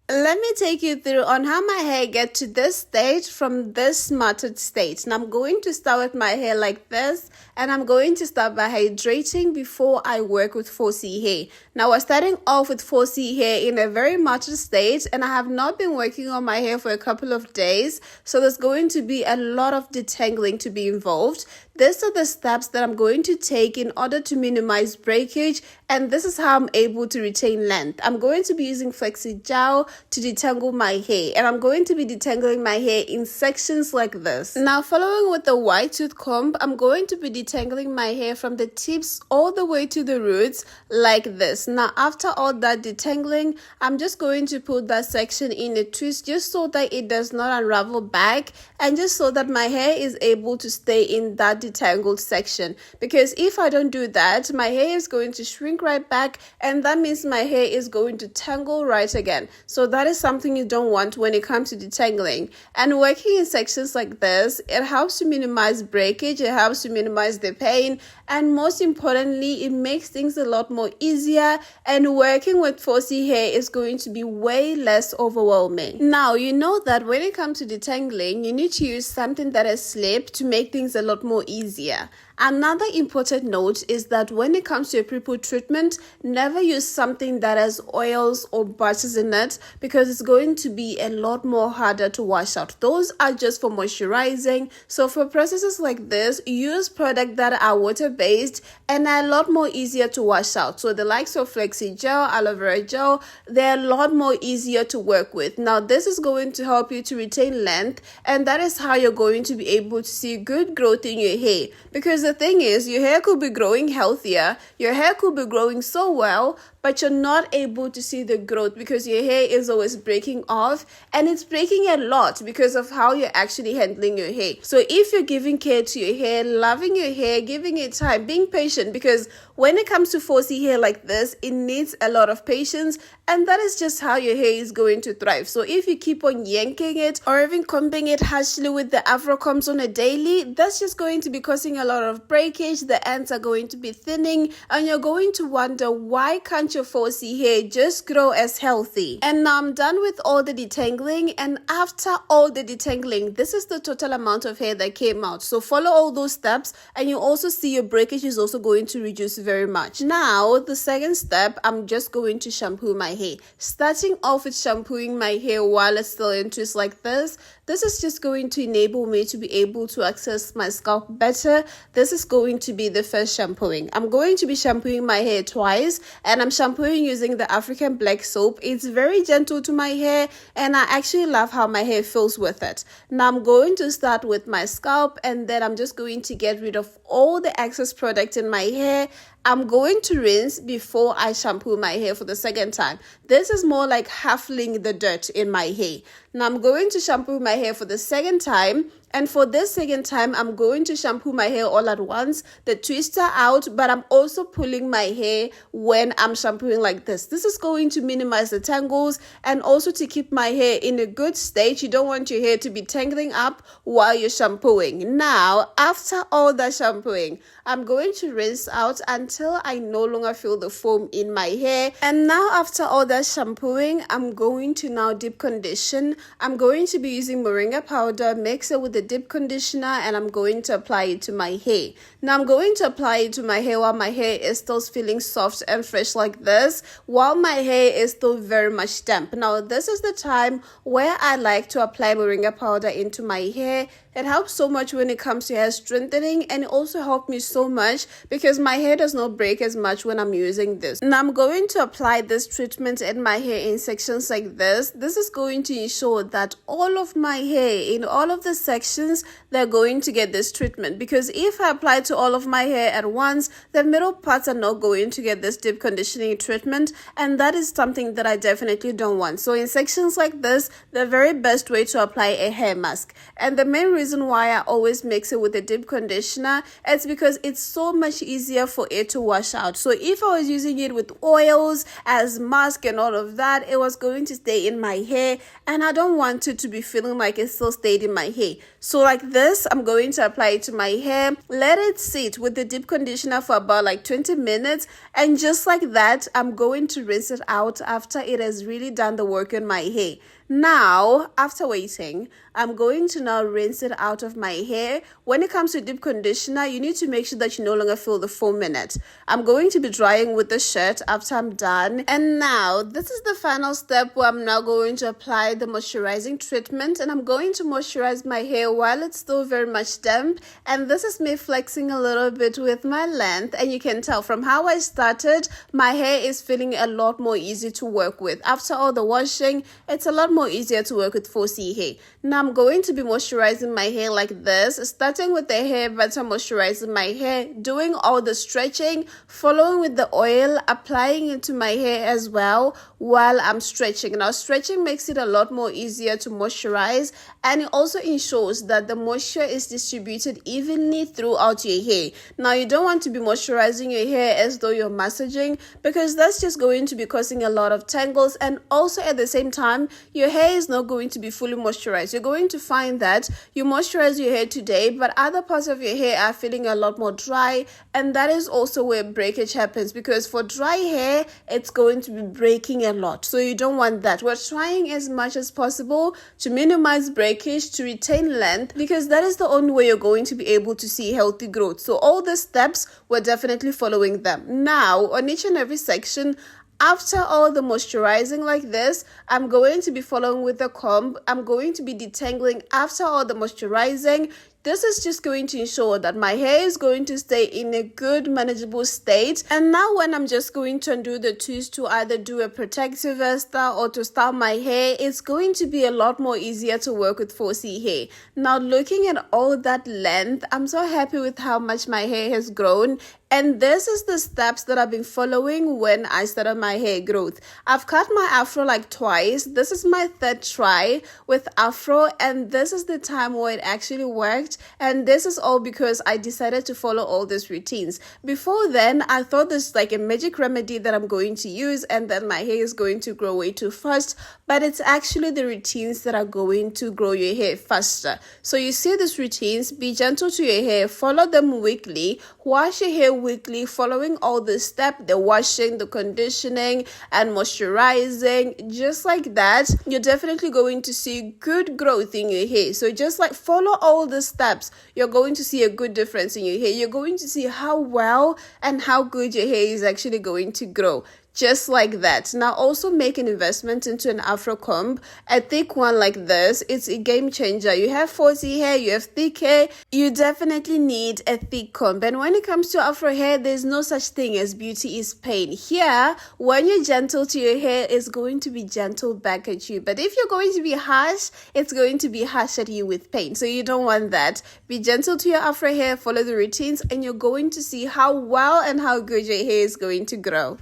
Let me take you through on how my hair get to this stage from this matted stage. Now I'm going to start with my hair like this, and I'm going to start by hydrating before I work with 4C hair. Now we're starting off with 4C hair in a very matted stage, and I have not been working on my hair for a couple of days, so there's going to be a lot of detangling to be involved. These are the steps that I'm going to take in order to minimize breakage, and this is how I'm able to retain length. I'm going to be using flexi gel to detangle my hair, and I'm going to be detangling my hair in sections like this. Now, following with the white tooth comb, I'm going to be detangling my hair from the tips all the way to the roots like this. Now, after all that detangling, I'm just going to put that section in a twist just so that it does not unravel back, and just so that my hair is able to stay in that detangled section, because if I don't do that, my hair is going to shrink right back, and that means my hair is going to tangle right again. So that is something you don't want when it comes to detangling. And working in sections like this, it helps to minimize breakage, it helps to minimize the pain, and most importantly, it makes things a lot more easier, and working with 4C hair is going to be way less overwhelming. Now, you know that when it comes to detangling, you need to use something that has slip to make things a lot more easier. Another important note is that when it comes to a pre-poo treatment, never use something that has oils or butters in it, because it's going to be a lot more harder to wash out. Those are just for moisturizing. So for processes like this, use products that are water-based and are a lot more easier to wash out. So the likes of flexi gel, aloe vera gel, they're a lot more easier to work with. Now this is going to help you to retain length, and that is how you're going to be able to see good growth in your hair. Because the thing is, your hair could be growing healthier, your hair could be growing so well, but you're not able to see the growth because your hair is always breaking off, and it's breaking a lot because of how you're actually handling your hair. So if you're giving care to your hair, loving your hair, giving it time, being patient, because when it comes to 4C hair like this, it needs a lot of patience, and that is just how your hair is going to thrive. So if you keep on yanking it or even combing it harshly with the Afro combs on a daily, that's just going to be causing a lot of breakage. The ends are going to be thinning, and you're going to wonder, why can't your 4C hair just grow as healthy? And now I'm done with all the detangling, and after all the detangling, this is the total amount of hair that came out. So follow all those steps, and you also see your breakage is also going to reduce very much. Now the second step, I'm just going to shampoo my hair. Starting off with shampooing my hair while it's still in twists like this. This is just going to enable me to be able to access my scalp better. This is going to be the first shampooing. I'm going to be shampooing my hair twice, and I'm shampooing using the African black soap. It's very gentle to my hair, and I actually love how my hair feels with it. Now I'm going to start with my scalp, and then I'm just going to get rid of all the excess product in my hair. I'm going to rinse before I shampoo my hair for the second time. This is more like huffling the dirt in my hair. Now I'm going to shampoo my hair for the second time. And for this second time, I'm going to shampoo my hair all at once, the twister out, but I'm also pulling my hair when I'm shampooing like this. This is going to minimize the tangles and also to keep my hair in a good state. You don't want your hair to be tangling up while you're shampooing. Now, after all that shampooing, I'm going to rinse out until I no longer feel the foam in my hair. And now after all that shampooing, I'm going to now deep condition. I'm going to be using moringa powder, mix it with the deep conditioner, and I'm going to apply it to my hair. Now I'm going to apply it to my hair while my hair is still feeling soft and fresh like this, while my hair is still very much damp. Now this is the time where I like to apply moringa powder into my hair. It helps so much when it comes to hair strengthening, and it also helped me so much because my hair does not break as much when I'm using this. Now I'm going to apply this treatment in my hair in sections like this. This is going to ensure that all of my hair in all of the sections, they're going to get this treatment, because if I apply to all of my hair at once, the middle parts are not going to get this deep conditioning treatment, and that is something that I definitely don't want. So in sections like this, the very best way to apply a hair mask, and the main reason why I always mix it with a deep conditioner, it's because it's so much easier for it to wash out. So if I was using it with oils as mask and all of that, it was going to stay in my hair, and I don't want it to be feeling like it still stayed in my hair. So like this, I'm going to apply it to my hair, let it sit with the deep conditioner for about like 20 minutes, and just like that, I'm going to rinse it out after it has really done the work on my hair. Now, after waiting, I'm going to now rinse it out of my hair. When it comes to deep conditioner, you need to make sure that you no longer feel the foam in it. I'm going to be drying with the shirt after I'm done. And now, this is the final step where I'm now going to apply the moisturizing treatment. And I'm going to moisturize my hair while it's still very much damp. And this is me flexing a little bit with my length. And you can tell from how I started, my hair is feeling a lot more easy to work with. After all the washing, it's a lot more easier to work with 4C hair. Now I'm going to be moisturizing my hair like this, starting with the hair butter, moisturizing my hair, doing all the stretching, following with the oil, applying it to my hair as well while I'm stretching. Now stretching makes it a lot more easier to moisturize, and it also ensures that the moisture is distributed evenly throughout your hair. Now you don't want to be moisturizing your hair as though you're massaging, because that's just going to be causing a lot of tangles, and also at the same time your hair is not going to be fully moisturized. You're going to find that you moisturize your hair today, but other parts of your hair are feeling a lot more dry, and that is also where breakage happens, because for dry hair, it's going to be breaking a lot. So you don't want that. We're trying as much as possible to minimize breakage, to retain length, because that is the only way you're going to be able to see healthy growth. So all the steps, we're definitely following them. Now, on each and every section, after all the moisturizing like this, I'm going to be following with the comb. I'm going to be detangling after all the moisturizing. This is just going to ensure that my hair is going to stay in a good, manageable state. And now when I'm just going to undo the twist to either do a protective hairstyle or to style my hair, it's going to be a lot more easier to work with 4C hair. Now looking at all that length, I'm so happy with how much my hair has grown. And this is the steps that I've been following when I started my hair growth. I've cut my afro like twice. This is my third try with afro, and this is the time where it actually worked. And this is all because I decided to follow all these routines. Before then, I thought this is like a magic remedy that I'm going to use and then my hair is going to grow way too fast. But it's actually the routines that are going to grow your hair faster. So you see these routines, be gentle to your hair, follow them weekly, wash your hair weekly, following all the steps, the washing, the conditioning, and moisturizing. Just like that, you're definitely going to see good growth in your hair. So just like follow all the steps, you're going to see a good difference in your hair. You're going to see how well and how good your hair is actually going to grow. Just like that. Now also make an investment into an afro comb, a thick one like this. It's a game changer. You have 4C hair, you have thick hair, you definitely need a thick comb. And when it comes to afro hair, there's no such thing as beauty is pain. Here, when you're gentle to your hair, it's going to be gentle back at you. But if you're going to be harsh, it's going to be harsh at you with pain. So you don't want that. Be gentle to your afro hair, follow the routines, and you're going to see how well and how good your hair is going to grow.